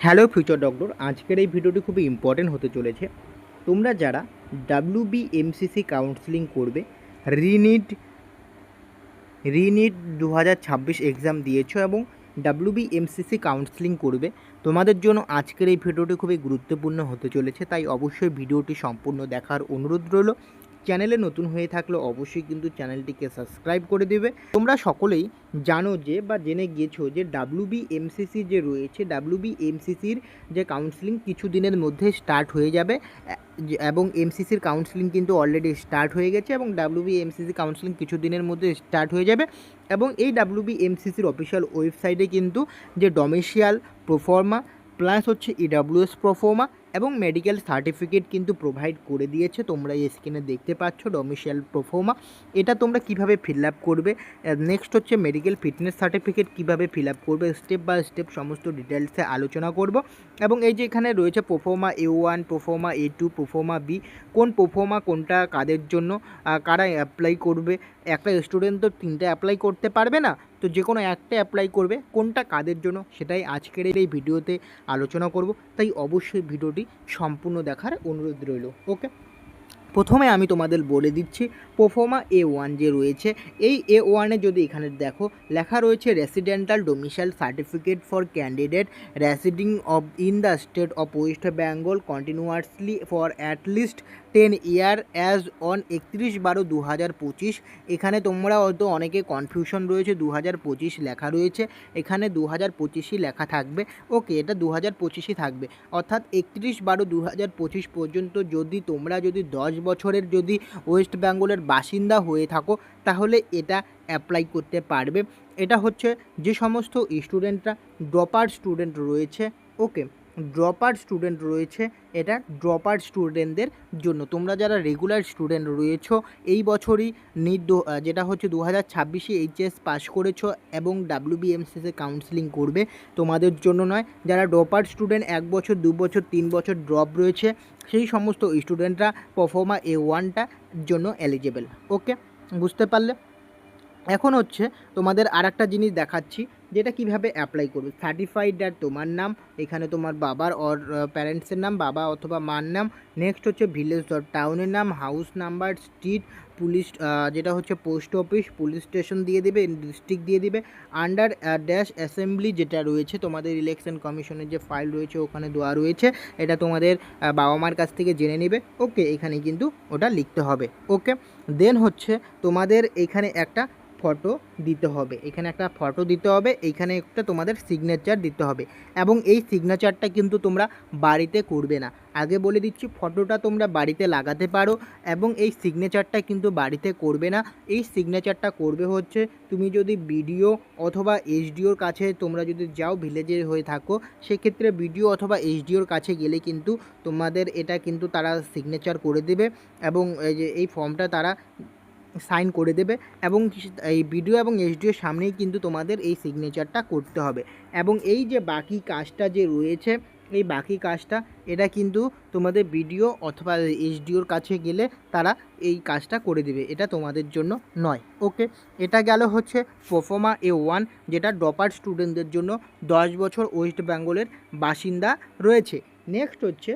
Hello future doctor, আজকের এই ভিডিওটি খুবই ইম্পর্টেন্ট হতে চলেছে। তোমরা যারা WBMCC কাউন্সেলিং করবে, রিনিট রিনিট 2026 এক্সাম দিয়েছো এবং WBMCC কাউন্সেলিং করবে, তোমাদের জন্য আজকের এই ভিডিওটি খুবই গুরুত্বপূর্ণ হতে চলেছে। তাই অবশ্যই ভিডিওটি সম্পূর্ণ দেখার অনুরোধ রইল। চ্যানেলে নতুন হয়ে থাকলে অবশ্যই কিন্তু চ্যানেলটিকে সাবস্ক্রাইব করে দেবে। তোমরা সকলেই জানো যে বা জেনে গিয়েছো যে WBMCC যে রয়েছে, WBMCCর যে কাউন্সেলিং কিছু দিনের মধ্যে স্টার্ট হয়ে যাবে এবং এমসিসির কাউন্সেলিং কিন্তু অলরেডি স্টার্ট হয়ে গেছে এবং WBMCC কাউন্সেলিং কিছু দিনের মধ্যে স্টার্ট হয়ে যাবে। এবং এই WBMCCর অফিসিয়াল ওয়েবসাইটে কিন্তু যে ডোমিসিয়াল প্রোফর্মা প্লাস হচ্ছে EWS প্রোফর্মা এবং মেডিকেল সার্টিফিকেট কিন্তু প্রোভাইড করে দিয়েছে। তোমরা এই স্ক্রিনে দেখতে পাচ্ছ ডোমিসিয়াল প্রোফর্মা। এটা তোমরা কিভাবে ফিল আপ করবে, নেক্সট হচ্ছে মেডিকেল ফিটনেস সার্টিফিকেট কিভাবে ফিল আপ করবে, স্টেপ বাই স্টেপ সমস্ত ডিটেলসে আলোচনা করব। এবং এই যে এখানে রয়েছে proforma A1, proforma A2, proforma B, কোন প্রোফর্মা কোনটা কাদের জন্য, কারা অ্যাপ্লাই করবে। একটা স্টুডেন্ট তো তিনটে অ্যাপ্লাই করতে পারবে না, তো যে কোনো একটা অ্যাপ্লাই করবে, কোনটা কাদের জন্য সেটাই আজকের এই ভিডিওতে আলোচনা করব। তাই অবশ্যই ভিডিওটি সম্পূর্ণ দেখার অনুরোধ রইল। ওকে, প্রথমে আমি তোমাদের বলে দিচ্ছি প্রোফর্মা A1 যে রয়েছে, এই A1-এ যদি এখানে দেখো লেখা রয়েছে residential domicile certificate for candidate residing in the state of West Bengal continuously for at least 10 year as on 31/12/2025। এখানে তোমরা হয়তো অনেকে কনফিউশন রয়েছে, 2025 লেখা রয়েছে, এখানে 2025ই লেখা থাকবে। ওকে, এটা 2025ই থাকবে, অর্থাৎ 31/12/2025 পর্যন্ত যদি তোমরা 10 বছরের যদি ওয়েস্ট বেঙ্গলের বাসিন্দা হয়ে থাকো তাহলে এটা অ্যাপ্লাই করতে পারবে। এটা হচ্ছে যে সমস্ত স্টুডেন্টরা ড্রপার স্টুডেন্ট রয়েছে। ওকে, ড্রপার স্টুডেন্ট রয়েছে, এটা ড্রপার স্টুডেন্টদের জন্য। তোমরা যারা রেগুলার স্টুডেন্ট রয়েছো, এই বছরই যেটা হচ্ছে 2026-এ এইচএস পাস করেছো এবং WBMCC কাউন্সেলিং করবে, তোমাদের জন্য নয়। যারা ড্রপার স্টুডেন্ট 1 বছর 2 বছর 3 বছর ড্রপ রয়েছে, সেই সমস্ত স্টুডেন্টরা প্রোফর্মা A1টার জন্য এলিজেবল। ওকে, বুঝতে পারলে? এখন হচ্ছে তোমাদের আরেকটা জিনিস দেখাচ্ছি, যেটা কিভাবে অ্যাপ্লাই করবে। সার্টিফাইড আর তোমার নাম, এখানে তোমার বাবার অর প্যারেন্টসের নাম, বাবা অথবা মার নাম। নেক্সট হচ্ছে ভিলেজ টাউনের নাম, হাউস নাম্বার, স্ট্রিট, পুলিশ যেটা হচ্ছে পোস্ট অফিস, পুলিশ স্টেশন দিয়ে দিবে, ডিস্ট্রিক্ট দিয়ে দিবে। আন্ডার ড্যাশ অ্যাসেম্বলি যেটা রয়েছে তোমাদের ইলেকশন কমিশনের যে ফাইল রয়েছে ওখানে দেওয়া রয়েছে, এটা তোমাদের বাবা মার কাছ থেকে জেনে নেবে। ওকে, এখানে কিন্তু ওটা লিখতে হবে। ওকে, দেন হচ্ছে তোমাদের এখানে একটা ফটো দিতে হবে, এখানে একটা ফটো দিতে হবে, এইখানে একটা তোমাদের সিগনেচার দিতে হবে। এবং এই সিগনেচারটা কিন্তু তোমরা বাড়িতে করবে না, আগে বলে দিচ্ছি। ফটোটা তোমরা বাড়িতে লাগাতে পারো এবং এই সিগনেচারটা কিন্তু বাড়িতে করবে না। এই সিগনেচারটা করবে হচ্ছে তুমি যদি বিডিও অথবা এসডিওর কাছে তোমরা যদি যাও, ভিলেজে হয়ে থাকো, সেক্ষেত্রে বিডিও অথবা এসডিওর কাছে গেলে কিন্তু তোমাদের এটা কিন্তু তারা সিগনেচার করে দেবে এবং এই ফর্মটা তারা সাইন করে দেবে। এবং এই বিডিও এবং এসডিওর সামনেই কিন্তু তোমাদের এই সিগনেচারটা করতে হবে। এবং এই যে বাকি কাজটা যে রয়েছে, এই বাকি কাজটা এটা কিন্তু তোমাদের বিডিও অথবা এসডিওর কাছে গেলে তারা এই কাজটা করে দেবে, এটা তোমাদের জন্য নয়। ওকে, এটা গেল হচ্ছে প্রোফর্মা A1, যেটা ড্রপার স্টুডেন্টদের জন্য 10 বছর ওয়েস্ট বেঙ্গলের বাসিন্দা রয়েছে। নেক্সট হচ্ছে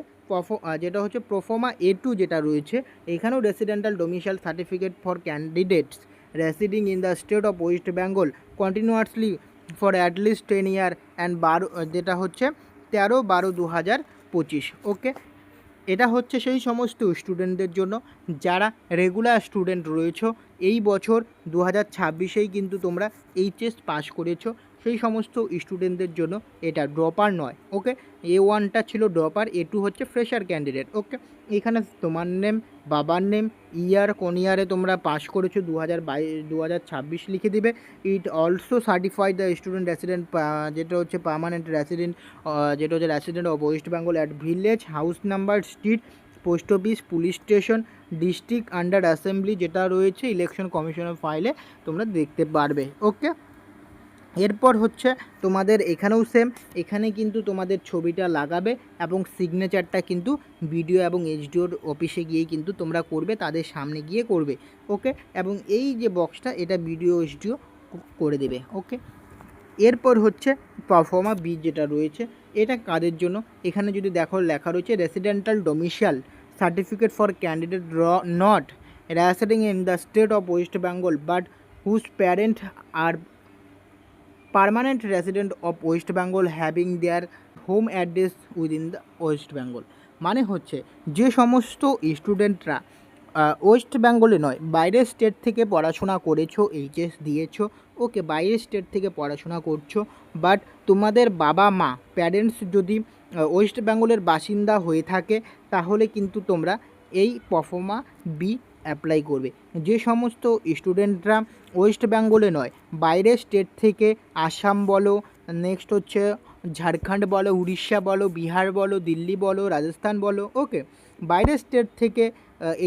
যেটা হচ্ছে প্রোফর্মা A2 যেটা রয়েছে, এখানেও residential domicile certificate for candidates residing in the state of West Bengal continuously for at least 10 year and 12, যেটা হচ্ছে 13/12/2025। ওকে, এটা হচ্ছে সেই সমস্ত স্টুডেন্টদের জন্য যারা রেগুলার স্টুডেন্ট রয়েছো, এই বছর 2026-এই কিন্তু তোমরা এইচএস পাস করেছো, সেই সমস্ত স্টুডেন্টদের জন্য এটা ড্রপার নয়। ওকে, A1টা ছিল ড্রপার, A2 হচ্ছে ফ্রেশার ক্যান্ডিডেট। ওকে, এখানে তোমার নেম, বাবার নেম, ইয়ার, কোন ইয়ারে তোমরা পাস করেছো, 2026 লিখে দিবে। It also certified the student resident, যেটা হচ্ছে পার্মানেন্ট রেসিডেন্ট, যেটা হচ্ছে resident of West Bengal at village, house number, street, post office, police station, district under assembly যেটা রয়েছে ইলেকশন কমিশনের ফাইলে তোমরা দেখতে পারবে। ওকে, এরপর হচ্ছে তোমাদের এখানেও সেম, এখানে কিন্তু তোমাদের ছবিটা লাগাবে এবং সিগনেচারটা কিন্তু বিডিও এবং এইচডিওর অফিসে গিয়েই কিন্তু তোমরা করবে, তাদের সামনে গিয়ে করবে। ওকে, এবং এই যে বক্সটা এটা বিডিও এইচডিও করে দেবে। ওকে, এরপর হচ্ছে পারফর্মা বি যেটা রয়েছে, এটা কাদের জন্য, এখানে যদি দেখো লেখা রয়েছে residential domicile certificate for candidate not residing in the state of West Bengal but whose parents are permanent resident of West Bengal having their home address within the West Bengal। মানে হচ্ছে যে সমস্ত স্টুডেন্টরা ওয়েস্ট বেঙ্গলে নয় বাইরের state থেকে পড়াশোনা করেছো, এইচএস দিয়েছো, ওকে বাইরের স্টেট থেকে পড়াশোনা করছো, বাট তোমাদের বাবা মা প্যারেন্টস যদি ওয়েস্ট বেঙ্গলের বাসিন্দা হয়ে থাকে তাহলে কিন্তু তোমরা এই পারফর্মা বি অ্যাপ্লাই করবে। যে সমস্ত স্টুডেন্টরা ওয়েস্ট বেঙ্গলে নয় বাইরের স্টেট থেকে আসাম বলো, নেক্সট হচ্ছে ঝাড়খণ্ড বলো, উড়িষ্যা বলো, বিহার বলো, দিল্লি বলো, রাজস্থান বলো, ওকে বাইরের স্টেট থেকে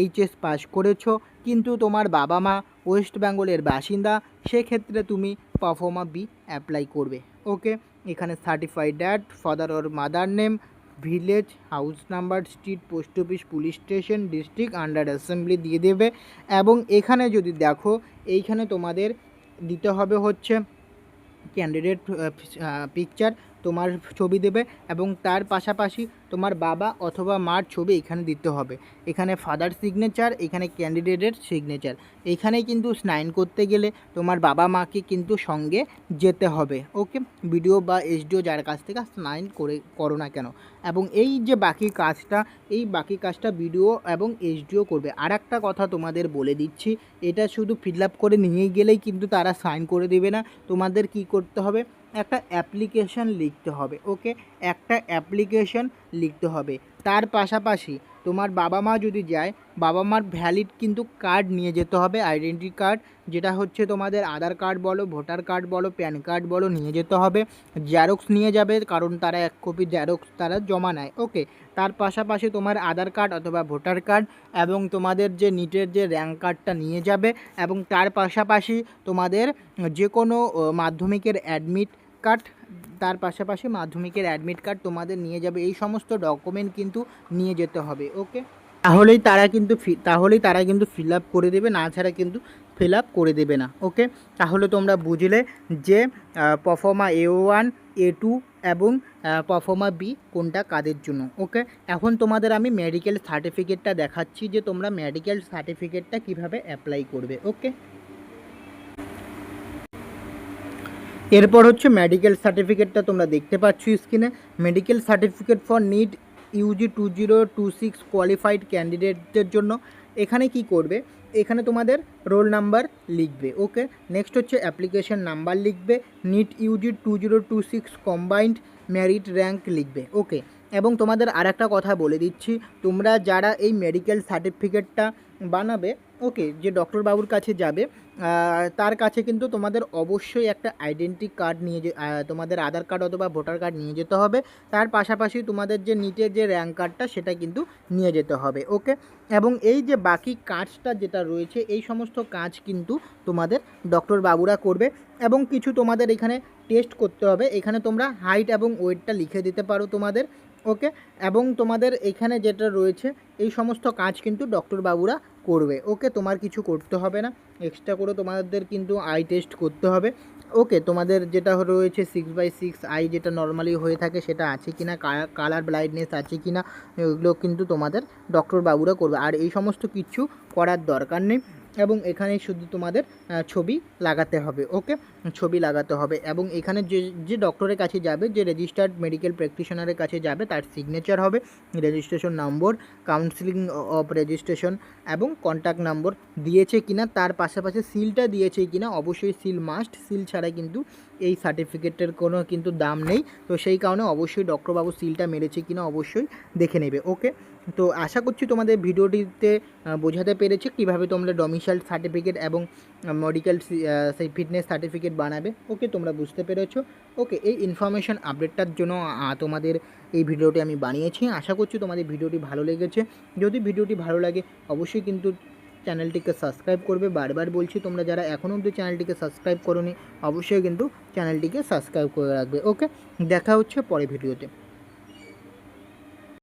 এইচএস পাস করেছো কিন্তু তোমার বাবা মা ওয়েস্ট বেঙ্গলের বাসিন্দা, সেক্ষেত্রে তুমি পারফর্মা বি অ্যাপ্লাই করবে। ওকে, এখানে certified that, father or mother name, village, house number, street, post office, police station, district, under assembly দিয়ে দেবে। এবং এখানে যদি দেখো এইখানে তোমাদের দিতে হবে হচ্ছে ক্যান্ডিডেট পিকচার, তোমার ছবি দেবে এবং তার পাশাপাশি তোমার বাবা অথবা মার ছবি এখানে দিতে হবে। এখানে ফাদার সিগনেচার, এখানে ক্যান্ডিডেটের সিগনেচার। এখানে কিন্তু সাইন করতে গেলে তোমার বাবা মাকে কিন্তু সঙ্গে যেতে হবে। ওকে, বিডিও বা এসডিও যার কাছ থেকে সাইন করো না কেন। এবং এই যে বাকি কাজটা, এই বাকি কাজটা বিডিও এবং এসডিও করবে। আর একটা কথা তোমাদের বলে দিচ্ছি, এটা শুধু ফিল আপ করে নিয়ে গেলেই কিন্তু তারা সাইন করে দেবে না, তোমাদের কি করতে হবে, একটা অ্যাপ্লিকেশন লিখতে হবে। ওকে, একটা অ্যাপ্লিকেশন লিখতে হবে। তার পাশাপাশি তোমার বাবা মা যদি যায়, বাবা মার ভ্যালিড কিন্তু কার্ড নিয়ে যেতে হবে, আইডেন্টি কার্ড, যেটা হচ্ছে তোমাদের আধার কার্ড বলো, ভোটার কার্ড বলো, প্যান কার্ড বলো, নিয়ে যেতে হবে। জেরক্স নিয়ে যাবে, কারণ তারা 1 কপি জেরক্স তারা জমা নেয়। ওকে, তার পাশাপাশি তোমার আধার কার্ড অথবা ভোটার কার্ড এবং তোমাদের যে নিটের যে র্যাঙ্ক কার্ডটা নিয়ে যাবে। এবং তার পাশাপাশি তোমাদের যে কোনো মাধ্যমিকের অ্যাডমিট কার্ড, তার পাশাপাশি মাধ্যমিকের অ্যাডমিট কার্ড তোমাদের নিয়ে যাবে। এই সমস্ত ডকুমেন্ট কিন্তু নিয়ে যেতে হবে। ওকে, তাহলেই তারা কিন্তু ফিল আপ করে দেবে, না ছাড়া কিন্তু ফিল আপ করে দেবে না। ওকে, তাহলে তোমরা বুঝলে যে পারফর্মা A1, A2 এবং পারফর্মা বি কোনটা কাদের জন্য। ওকে, এখন তোমাদের আমি মেডিকেল সার্টিফিকেটটা দেখাচ্ছি যে তোমরা মেডিকেল সার্টিফিকেটটা কিভাবে অ্যাপ্লাই করবে। ওকে, এরপর হচ্ছে মেডিকেল সার্টিফিকেটটা তোমরা দেখতে পাচ্ছ স্ক্রিনে। Medical certificate for NEET UG 2026 qualified ক্যান্ডিডেটদের জন্য। এখানে কি করবে, এখানে তোমাদের রোল নাম্বার লিখবে। ওকে, নেক্সট হচ্ছে অ্যাপ্লিকেশন নাম্বার লিখবে, NEET UG 2026 combined merit rank লিখবে। ওকে, এবং তোমাদের আর একটা কথা বলে দিচ্ছি, তোমরা যারা এই মেডিকেল সার্টিফিকেটটা বানাবে, ওকে, যে ডক্টর বাবুর কাছে যাবে তার কাছে কিন্তু তোমাদের অবশ্যই একটা আইডেন্টি কার্ড নিয়ে তোমাদের আধার কার্ড অথবা ভোটার কার্ড নিয়ে যেতে হবে। তার পাশাপাশি তোমাদের যে নিটের যে র্যাঙ্ক কার্ডটা সেটা কিন্তু নিয়ে যেতে হবে। ওকে, এবং এই যে বাকি কাজটা যেটা রয়েছে, এই সমস্ত কাজ কিন্তু তোমাদের ডক্টর বাবুরা করবে। এবং কিছু তোমাদের এখানে টেস্ট করতে হবে, এখানে তোমরা হাইট এবং ওয়েটটা লিখে দিতে পারো তোমাদের। ওকে, এবং তোমাদের এখানে যেটা রয়েছে এই সমস্ত কাজ কিন্তু ডক্টর বাবুরা করবে। ওকে, তোমার কিছু করতে হবে না, এক্সট্রা করে তোমাদের কিন্তু আই টেস্ট করতে হবে। ওকে, তোমাদের যেটা রয়েছে 6/6 আই যেটা নর্মালি হয়ে থাকে সেটা আছে কি না, কালার ব্লাইন্ডনেস আছে কি না, এগুলো কিন্তু তোমাদের ডক্টর বাবুরা করবে। আর এই সমস্ত কিছু করার দরকার নেই। এবং এখানে শুধু তোমাদের ছবি লাগাতে হবে। ওকে, ছবি লাগাতে হবে। এবং এখানে যে ডক্টরের কাছে যাবে, যে রেজিস্টার্ড মেডিকেল প্র্যাকটিশনারের কাছে যাবে, তার সিগনেচার হবে, registration number, counselling of registration এবং কন্ট্যাক্ট নম্বর দিয়েছে কিনা, তার পাশাপাশি সিলটা দিয়েছে কিনা। অবশ্যই সিল মাস্ট, সিল ছাড়া কিন্তু এই সার্টিফিকেটের কোনো কিন্তু দাম নেই। তো সেই কারণে অবশ্যই ডক্টরবাবু সিলটা মেরেছে কিনা অবশ্যই দেখে নেবে। ওকে, তো আশা করছি তোমাদের ভিডিওটিতে বোঝাতে পেরেছি কীভাবে তোমরা ডোমিসাইল সার্টিফিকেট এবং মেডিকেল সেই ফিটনেস সার্টিফিকেট বানাবে। ওকে, তোমরা বুঝতে পেরেছো। ওকে, এই ইনফরমেশান আপডেটটার জন্য তোমাদের এই ভিডিওটি আমি বানিয়েছি। আশা করছি তোমাদের ভিডিওটি ভালো লেগেছে। যদি ভিডিওটি ভালো লাগে অবশ্যই কিন্তু চ্যানেলটিকে সাবস্ক্রাইব করবে। বারবার বলছি, তোমরা যারা এখনও অবধি চ্যানেলটিকে সাবস্ক্রাইব করোনি অবশ্যই কিন্তু চ্যানেলটিকে সাবস্ক্রাইব করে রাখবে। ওকে, দেখা হচ্ছে পরের ভিডিওতে।